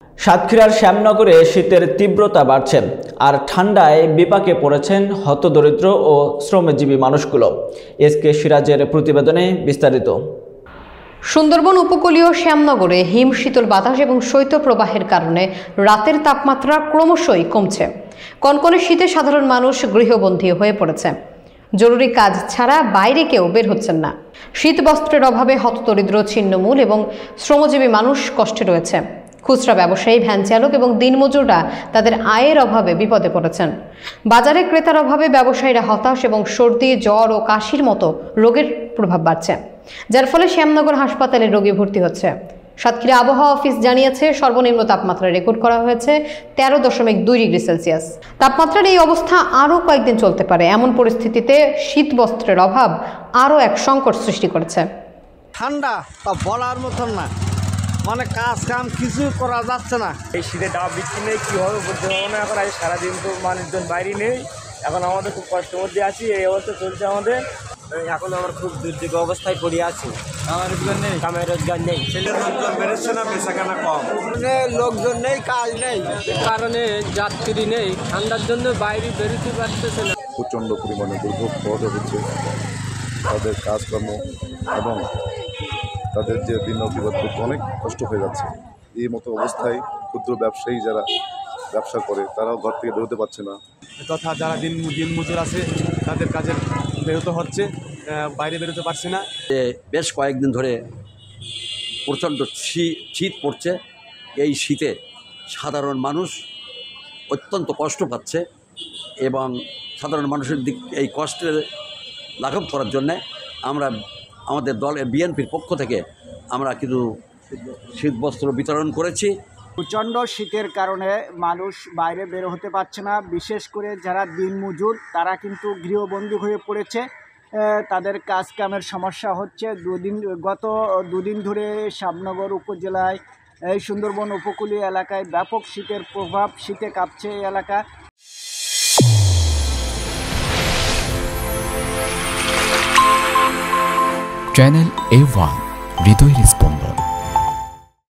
সাতক্ষীরার শ্যামনগরে শীতের তীব্রতা বাড়ছে আর ঠান্ডায় বিপাকে পড়েছেন হতদরিদ্র ও শ্রমজীবী মানুষগুলো। এসকে সিরাজের প্রতিবেদনে বিস্তারিত। সুন্দরবন উপকূলীয় শ্যামনগরে হিম শীতল বাতাস এবং শৈত্যপ্রবাহের কারণে রাতের তাপমাত্রা ক্রমশই কমছে। কনকনে শীতে সাধারণ মানুষ গৃহবন্দী হয়ে পড়েছে। জরুরি কাজ ছাড়া বাইরে কেউ বের হচ্ছেন না। শীত বস্ত্রের অভাবে হতদরিদ্র ছিন্নমূল এবং শ্রমজীবী মানুষ কষ্টে রয়েছে। খুচরা ব্যবসায়ী, ভ্যান চালক এবং দিনমজুররা তাদের আয়ের অভাবে বিপদে পড়েছেন। বাজারে ক্রেতার অভাবে ব্যবসায়ীরা হতাশ এবং সর্দি, জ্বর ও কাশির মতো রোগের প্রভাব বাড়ছে, যার ফলে শ্যামনগর হাসপাতালে রোগী ভর্তি হচ্ছে। সাতক্ষীরা আবহাওয়া অফিস জানিয়েছে সর্বনিম্ন তাপমাত্রা রেকর্ড করা হয়েছে 13.2 ডিগ্রি সেলসিয়াস। তাপমাত্রার এই অবস্থা আরও কয়েকদিন চলতে পারে। এমন পরিস্থিতিতে শীত বস্ত্রের অভাব আরও এক সংকট সৃষ্টি করেছে। ঠান্ডা তা বলার মতন না, মানে কাজ কাম কিছু করা যাচ্ছে না। এই শীতে ডাব বিক্রি নেই, কী হবে বলতে পারবো না। এখন সারাদিন তো মানুষজন বাইরে নেই, এখন আমাদের খুব কষ্টের মধ্যে আছি। এই অবস্থা চলছে আমাদের। এখন আমার খুব দুর্যোগ অবস্থায় পড়ে আছি। আমার রোজগার নেই, কামের রোজগার নেই, ছেলের লোকজন বেরোচ্ছে না, বেচাকেনা কম, লোকজন নেই, কাজ নেই, কারণে যাত্রী নেই, ঠান্ডার জন্য বাইরে বেরোতে পারতেছে না। প্রচণ্ড পরিমাণে দুর্ভোগ পোহাতে হচ্ছে তাদের কাজকর্ম এবং তাদের যে দিন অতিবাদ করতে অনেক কষ্ট হয়ে যাচ্ছে। এই মতো অবস্থায় ক্ষুদ্র ব্যবসায়ী যারা ব্যবসা করে তারাও ঘর থেকে বেরোতে পারছে না, তথা যারা দিন মজুর আছে তাদের কাজে বেরোতে হচ্ছে, বাইরে বেরোতে পারছে না। বেশ কয়েকদিন ধরে প্রচণ্ড শীত পড়ছে। এই শীতে সাধারণ মানুষ অত্যন্ত কষ্ট পাচ্ছে এবং সাধারণ মানুষের দিক এই কষ্টের লাঘব করার জন্যে আমরা আমাদের দলের বিএনপির পক্ষ থেকে আমরা কিন্তু শীতবস্ত্র বিতরণ করেছি। প্রচণ্ড শীতের কারণে মানুষ বাইরে বের হতে পারছে না। বিশেষ করে যারা দিনমজুর তারা কিন্তু গৃহবন্দী হয়ে পড়েছে। তাদের কাজ কামের সমস্যা হচ্ছে। গত দুদিন ধরে শ্যামনগর উপজেলায় এই সুন্দরবন উপকূলীয় এলাকায় ব্যাপক শীতের প্রভাব, শীতে কাঁপছে এই এলাকা। চ্যানেল A1 হৃদয়ের